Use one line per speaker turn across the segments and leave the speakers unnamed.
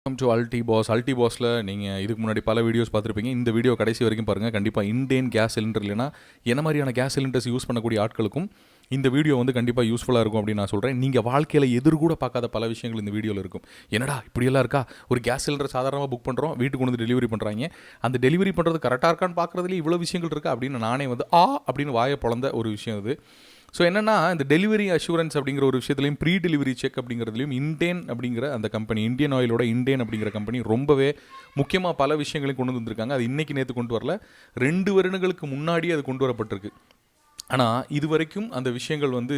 Welcome to அல்டி பாஸ். அல்டி பாஸில் நீங்கள் இதுக்கு முன்னாடி பல வீடியோஸ் பார்த்துருப்பீங்க. இந்த வீடியோ கடைசி வரைக்கும் பாருங்கள். கண்டிப்பாக இண்டேன் கேஸ் சிலிண்டர் இல்லைனா என்ன மாதிரியான கேஸ் சிலிண்டர்ஸ் யூஸ் பண்ணக்கூடிய ஆட்களுக்கும் இந்த வீடியோ வந்து கண்டிப்பாக யூஸ்ஃபுல்லாக இருக்கும் அப்படின்னு நான் சொல்கிறேன். நீங்கள் வாழ்க்கையில் எதிர்கூட பார்க்காத பல விஷயங்கள் இந்த வீடியோவில் இருக்கும். என்னடா இப்படியெல்லாம் இருக்கா, ஒரு கேஸ் சிலிண்டர் சாதாரணமாக புக் பண்ணுறோம், வீட்டுக்கு வந்து டெலிவரி பண்ணுறாங்க, அந்த டெலிவரி பண்ணுறது கரெக்டாக இருக்கான்னு பார்க்குறதுலேயே இவ்வளோ விஷயங்கள் இருக்கா அப்படின்னு நானே வந்து அப்படின்னு வாயை பொழந்த ஒரு விஷயம் இது. ஸோ என்னென்னா, இந்த டெலிவரி அஷூரன்ஸ் அப்படிங்கிற ஒரு விஷயத்துலையும் ப்ரீ டெலிவரி செக் அப்படிங்கிறதுலையும் இண்டேன் அப்படிங்கிற அந்த கம்பெனி, இந்தியன் ஆயிலோட இண்டேன் அப்படிங்கிற கம்பெனி ரொம்பவே முக்கியமாக பல விஷயங்களையும் கொண்டு வந்திருக்காங்க. அது இன்றைக்கி நேற்று கொண்டு வரல, 2 வருடங்களுக்கு முன்னாடியே அது கொண்டு வரப்பட்டிருக்கு. ஆனால் இது வரைக்கும் அந்த விஷயங்கள் வந்து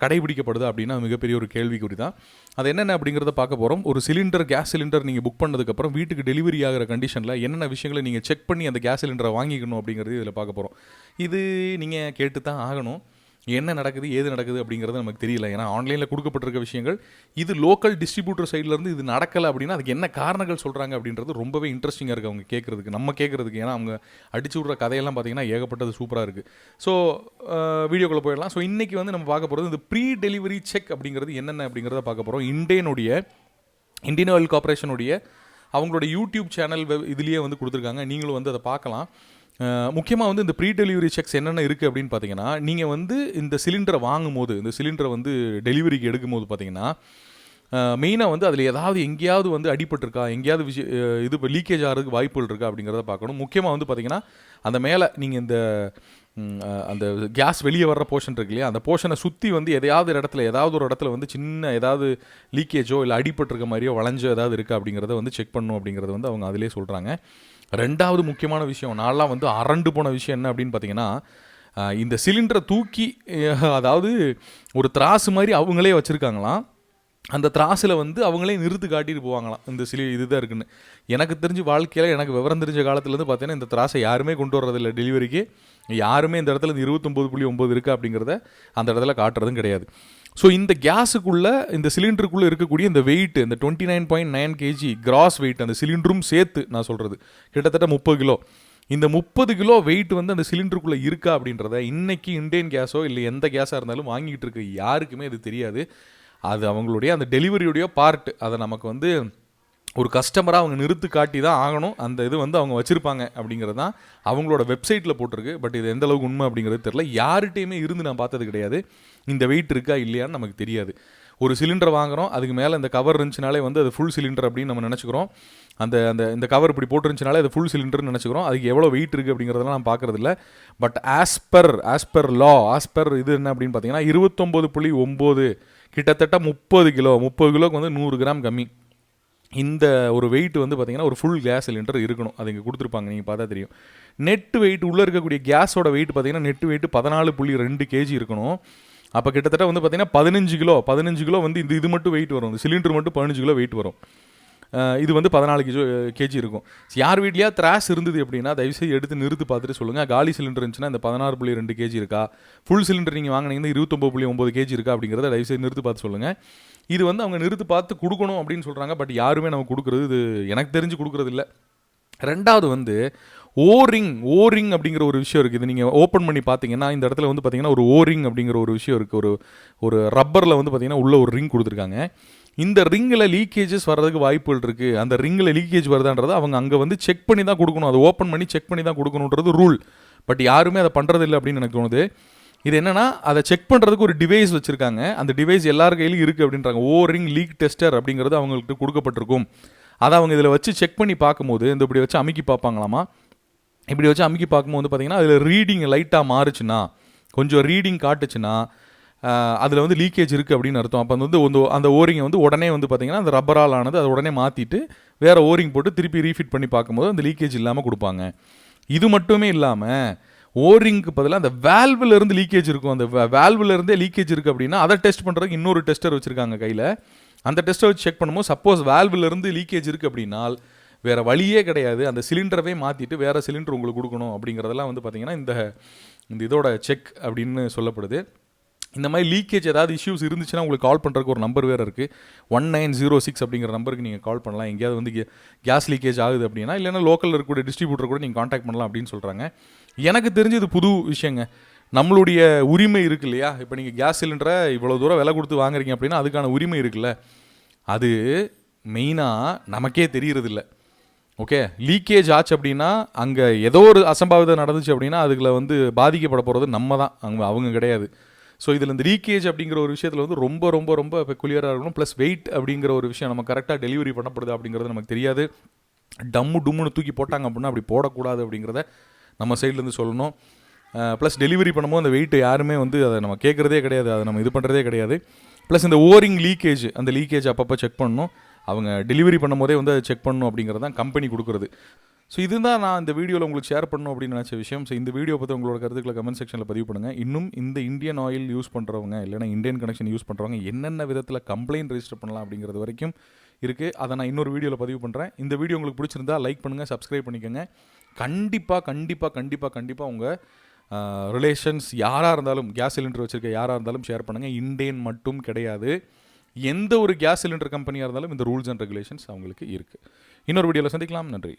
கடைபிடிக்கப்படுதா அப்படின்னா மிகப்பெரிய ஒரு கேள்விக்குறி தான். அது என்னென்ன அப்படிங்கிறத பார்க்க போகிறோம். ஒரு சிலிண்டர், கேஸ் சிலிண்டர் நீங்கள் புக் பண்ணதுக்கப்புறம் வீட்டுக்கு டெலிவரி ஆகிற கண்டிஷனில் என்னென்ன விஷயங்களை நீங்கள் செக் பண்ணி அந்த கேஸ் சிலிண்டரை வாங்கிக்கணும் அப்படிங்கிறது இதில் பார்க்க போகிறோம். இது நீங்கள் கேட்டு தான் ஆகணும். என்ன நடக்குது, ஏது நடக்குது அப்படிங்கிறது நமக்கு தெரியல. ஏன்னா ஆன்லைனில் கொடுக்கப்பட்டிருக்க விஷயங்கள், இது லோக்கல் டிஸ்ட்ரிபியூட்டர் சைட்லேருந்து இது நடக்கலை அப்படின்னா அதுக்கு என்ன காரணங்கள் சொல்கிறாங்க அப்படின்றது ரொம்பவே இன்ட்ரெஸ்டிங்காக இருக்குது அவங்க கேட்குறதுக்கு, நம்ம கேட்குறதுக்கு. ஏன்னா அவங்க அடிச்சு விட்ற கதையெல்லாம் பார்த்திங்கன்னா ஏகப்பட்டது சூப்பராக இருக்குது. ஸோ வீடியோக்குள்ளே போயிடலாம். ஸோ இன்றைக்கி வந்து நம்ம பார்க்க போகிறது இந்த ப்ரீ டெலிவரி செக் அப்படிங்கிறது என்னென்ன அப்படிங்கிறத பார்க்க போகிறோம். இந்தியன் ஆயில் கார்பரேஷனுடைய அவங்களோட யூடியூப் சேனல் இதுலேயே வந்து கொடுத்துருக்காங்க. நீங்களும் வந்து அதை பார்க்கலாம். முக்கியமாக வந்து இந்த ப்ரீ டெலிவரி செக்ஸ் என்னென்ன இருக்குது அப்படின்னு பார்த்தீங்கன்னா, நீங்கள் வந்து இந்த சிலிண்டரை வாங்கும் போது, இந்த சிலிண்டரை வந்து டெலிவரிக்கு எடுக்கும்போது பார்த்தீங்கன்னா, மெயினாக வந்து அதில் எங்கேயாவது வந்து அடிபட்டிருக்கா, எங்கேயாவது இது இப்போ லீக்கேஜ் ஆகிறதுக்கு வாய்ப்புகள் இருக்கா அப்படிங்கிறத பார்க்கணும். முக்கியமாக வந்து பார்த்தீங்கன்னா, அந்த மேலே நீங்கள் இந்த அந்த கேஸ் வெளியே வர்ற போர்ஷன் இருக்கு இல்லையா, அந்த போர்ஷனை சுற்றி வந்து ஏதாவது ஒரு இடத்துல வந்து சின்ன ஏதாவது லீக்கேஜோ இல்லை அடிபட்டிருக்க மாதிரியோ வளைஞ்சோ ஏதாவது இருக்கா அப்படிங்கிறத வந்து செக் பண்ணணும் அப்படிங்கிறது வந்து அவங்க அதிலே சொல்கிறாங்க. 2வது முக்கியமான விஷயம், நான்லாம் வந்து அரண்டு போன விஷயம் என்ன அப்படின்னு பார்த்தீங்கன்னா, இந்த சிலிண்டரை தூக்கி, அதாவது ஒரு திராசு மாதிரி அவங்களே வச்சுருக்காங்களாம். அந்த திராசில் வந்து அவங்களே நிறுத்து காட்டிட்டு போவாங்களாம், இந்த இதுதான் இருக்குன்னு. எனக்கு தெரிஞ்சு வாழ்க்கையில் எனக்கு விவரம் தெரிஞ்ச காலத்துலேருந்து பார்த்தீங்கன்னா இந்த திராசை யாருமே கொண்டு வர்றதில்லை டெலிவரிக்கு. யாருமே இந்த இடத்துல இந்த 29.9 இருக்குது அப்படிங்கிறத அந்த இடத்துல காட்டுறதும் கிடையாது. ஸோ இந்த கேஸுக்குள்ளே, இந்த சிலிண்டருக்குள்ளே இருக்கக்கூடிய இந்த வெயிட், இந்த 29.9 kg கிராஸ் வெயிட், அந்த சிலிண்டரும் சேர்த்து நான் சொல்கிறது கிட்டத்தட்ட 30 கிலோ. இந்த 30 கிலோ வெயிட் வந்து அந்த சிலிண்டருக்குள்ளே இருக்கா அப்படின்றத இன்றைக்கி இண்டேன் கேஸோ இல்லை எந்த கேஸாக இருந்தாலும் வாங்கிட்டு இருக்க யாருக்குமே இது தெரியாது. அது அவங்களுடைய அந்த டெலிவரியுடைய பார்ட். அதை நமக்கு வந்து ஒரு கஸ்டமராக அவங்க நிறுத்து காட்டி தான் ஆகணும். அந்த இது வந்து அவங்க வச்சுருப்பாங்க அப்படிங்கிறது தான் அவங்களோட வெப்சைட்டில் போட்டிருக்கு. பட் இது எந்த அளவுக்கு உண்மை அப்படிங்கிறது தெரியல. யார்கிட்டையுமே இருந்து நான் பார்த்தது கிடையாது. இந்த வெயிட் இருக்கா இல்லையான்னு நமக்கு தெரியாது. ஒரு சிலிண்டர் வாங்குகிறோம், அதுக்கு மேலே இந்த கவர் இருந்துச்சுனாலே வந்து அது ஃபுல் சிலிண்டர் அப்படின்னு நம்ம நினச்சிக்கிறோம். இந்த கவர் இப்படி போட்டுருந்துச்சுனாலே அது ஃபுல் சிலிண்டர்னு நினச்சிக்கிறோம். அதுக்கு எவ்வளோ வெயிட் இருக்குது அப்படிங்கிறதெல்லாம் நான் பார்க்குறதில்ல. பட் ஆஸ் பர் லா, இது என்ன அப்படின்னு பார்த்தீங்கன்னா 29.9, கிட்டத்தட்ட 30 கிலோக்கு வந்து 100 கிராம் கம்மி. இந்த ஒரு வெயிட் வந்து பார்த்திங்கன்னா ஒரு ஃபுல் கேஸ் சிலிண்டர் இருக்கணும். அது இங்கே கொடுத்துருப்பாங்க, நீங்கள் பார்த்தா தெரியும். நெட் வெயிட், உள்ளே இருக்கக்கூடிய கேஸோட வெயிட் பார்த்திங்கன்னா நெட் வெயிட் 14.2 kg இருக்கணும். அப்போ கிட்டத்தட்ட வந்து பார்த்திங்கன்னா 15 கிலோ வந்து இது மட்டும் வெயிட் வரும். இந்த சிலிண்டர் மட்டும் 15 கிலோ வெயிட் வரும். இது வந்து 14 kg இருக்கும். யார் வீட்லையா திராஸ் இருந்தது அப்படின்னா தயவுசெய்து எடுத்து நிறுத்து பார்த்துட்டு சொல்லுங்கள். காலி சிலிண்டர் இருந்துச்சுன்னா இந்த 16.2 kg இருக்கா, ஃபுல் சிலிண்டர் நீங்கள் வாங்கினீங்கன்னா 29.9 kg இருக்கா அப்படிங்கிறத தயவுசெய்து நிறுத்து பார்த்து சொல்லுங்கள். இது வந்து அவங்க நிறுத்து பார்த்து கொடுக்கணும் அப்படின்னு சொல்கிறாங்க. பட் யாருமே நம்ம கொடுக்குறது, இது எனக்கு தெரிஞ்சு கொடுக்குறது இல்லை. 2வது வந்து ஓரிங் அப்படிங்கிற ஒரு விஷயம் இருக்குது. இது நீங்கள் ஓப்பன் பண்ணி பார்த்தீங்கன்னா இந்த இடத்துல வந்து பார்த்தீங்கன்னா ஒரு ஓரிங் அப்படிங்கிற ஒரு விஷயம் இருக்குது. ஒரு ரப்பரில் வந்து பார்த்தீங்கன்னா உள்ள ஒரு ரிங் கொடுத்துருக்காங்க. இந்த ரிங்கில் லீக்கேஜஸ் வர்றதுக்கு வாய்ப்புகள் இருக்குது. அந்த ரிங்கில் லீக்கேஜ் வருதான்றதை அவங்க அங்கே வந்து செக் பண்ணி தான் கொடுக்கணும். அதை ஓப்பன் பண்ணி செக் பண்ணி தான் கொடுக்கணுன்றது ரூல். பட் யாருமே அதை பண்ணுறதில்லை அப்படின்னு எனக்கு தோணுது. இது என்னென்னா, அதை செக் பண்ணுறதுக்கு ஒரு டிவைஸ் வச்சுருக்காங்க. அந்த டிவைஸ் எல்லார் கையிலும் இருக்குது அப்படின்றாங்க. ஓரிங் லீக் டெஸ்டர் அப்படிங்கிறது அவங்களுக்கு கொடுக்கப்பட்டிருக்கும். அதை அவங்க இதில் வச்சு செக் பண்ணி பார்க்கும்போது, இந்த இப்படி வச்சு அமுக்கி பார்ப்பாங்களாமா. இப்படி வச்சு அமுக்கி பார்க்கும்போது பார்த்திங்கன்னா அதில் ரீடிங் லைட்டாக மாறுச்சுன்னா, கொஞ்சம் ரீடிங் காட்டுச்சுன்னா அதில் வந்து லீக்கேஜ் இருக்குது அப்படின்னு அர்த்தம். அப்போ வந்து அந்த ஓரிங்கை வந்து உடனே வந்து பார்த்திங்கன்னா அந்த ரப்பரால் ஆனது அதை உடனே மாற்றிட்டு வேறு ஓரிங் போட்டு திருப்பி ரீஃபிட் பண்ணி பார்க்கும்போது அந்த லீக்கேஜ் இல்லாமல் கொடுப்பாங்க. இது மட்டுமே இல்லாமல் ஓரிங்க்கு பதிலாக அந்த வேல்விலேருந்து லீக்கேஜ் இருக்கும். அந்த வேல்விலேருந்தே லீக்கேஜ் இருக்குது அப்படின்னா அதை டெஸ்ட் பண்ணுறதுக்கு இன்னொரு டெஸ்டர் வச்சுருக்காங்க கையில். அந்த டெஸ்ட்டை வச்சு செக் பண்ணும்போது சப்போஸ் வேல்விலேருந்து லீக்கேஜ் இருக்குது அப்படின்னா வேறு வழியே கிடையாது, அந்த சிலிண்டரவே மாற்றிட்டு வேறு சிலிண்டர் உங்களுக்கு கொடுக்கணும் அப்படிங்கிறதெல்லாம் வந்து பார்த்திங்கன்னா இந்த இதோட செக் அப்படின்னு சொல்லப்படுது. இந்த மாதிரி லீக்கேஜ் ஏதாவது இஷ்யூஸ் இருந்துச்சுன்னா உங்களுக்கு கால் பண்ணுறதுக்கு ஒரு நம்பர் வேறு இருக்குது. 1906 அப்படிங்கிற நம்பருக்கு நீங்கள் கால் பண்ணலாம். எங்கேயாவது வந்து கேஸ் லீக்கேஜ் ஆகுது அப்படின்னா, இல்லைன்னா லோக்கலில் இருக்கக்கூடிய டிஸ்ட்ரிபியூட்டர் கூட நீங்கள் காண்டாக்ட் பண்ணலாம் அப்படின்னு சொல்கிறாங்க. எனக்கு தெரிஞ்சு இது புது விஷயங்க. நம்மளுடைய உரிமை இருக்குது இல்லையா, இப்போ நீங்கள் கேஸ் சிலிண்டரை இவ்வளோ தூரம் விலை கொடுத்து வாங்குறீங்க அப்படின்னா அதுக்கான உரிமை இருக்குல்ல, அது மெயினாக நமக்கே தெரியறதில்ல. ஓகே, லீக்கேஜ் ஆச்சு அப்படின்னா அங்கே ஏதோ ஒரு அசம்பாவிதம் நடந்துச்சு அப்படின்னா அதுக்குள்ள வந்து பாதிக்கப்பட போகிறது நம்ம தான், அவங்க கிடையாது. ஸோ இதில் இந்த லீக்கேஜ் அப்படிங்கிற ஒரு விஷயத்தில் வந்து ரொம்ப ரொம்ப ரொம்ப பெக்குலியராக இருக்கணும். ப்ளஸ் வெயிட் அப்படிங்கிற ஒரு விஷயம் நம்ம கரெக்டாக டெலிவரி பண்ணப்படுது அப்படிங்கிறது நமக்கு தெரியாது. டம்முன்னு தூக்கி போட்டாங்க அப்படின்னா அப்படி போடக்கூடாது அப்படிங்கிறத நம்ம சைட்லேருந்து சொல்லணும். ப்ளஸ் டெலிவரி பண்ணும்போது அந்த வெயிட் யாருமே வந்து அதை நம்ம கேட்குறதே கிடையாது, அதை நம்ம இது பண்ணுறதே கிடையாது. ப்ளஸ் இந்த ஓரிங் லீக்கேஜ், அந்த லீக்கேஜ் அப்பப்போ செக் பண்ணணும். அவங்க டெலிவரி பண்ணும்போதே வந்து அதை செக் பண்ணணும் அப்படிங்கிறது தான் கம்பெனி கொடுக்குறது. ஸோ இதுதான் நான் இந்த வீடியோவில் உங்களுக்கு ஷேர் பண்ணணும் அப்படின்னு நினச்ச விஷயம். ஸோ இந்த வீடியோ பற்றி உங்களோட கருத்துக்களை கமெண்ட் செக்ஷனில் பதிவு பண்ணுங்கள். இன்னும் இந்த இந்தியன் ஆயில் யூஸ் பண்ணுறவங்க இல்லைனா இந்தியன் கனெக்ஷன் யூஸ் பண்ணுறவங்க என்னென்ன விதத்தில் கம்ப்ளைண்ட் ரெஜிஸ்டர் பண்ணலாம் அப்படிங்கிறது வரைக்கும் இருக்குது. அதை நான் இன்னொரு வீடியோவில் பதிவு பண்ணுறேன். இந்த வீடியோ உங்களுக்கு பிடிச்சிருந்தா லைக் பண்ணுங்கள், சப்ஸ்கிரைப் பண்ணிக்கோங்க. கண்டிப்பாக உங்கள் ரிலேஷன்ஸ் யாராக இருந்தாலும், கேஸ் சிலிண்டர் வச்சுருக்க யாராக இருந்தாலும் ஷேர் பண்ணுங்கள். இண்டேன் மட்டும் கிடையாது, எந்த ஒரு கேஸ் சிலிண்டர் கம்பெனியாக இருந்தாலும் இந்த ரூல்ஸ் அண்ட் ரெகுலேஷன்ஸ் அவங்களுக்கு இருக்குது. இன்னொரு வீடியோவில் சந்திக்கலாம். நன்றி.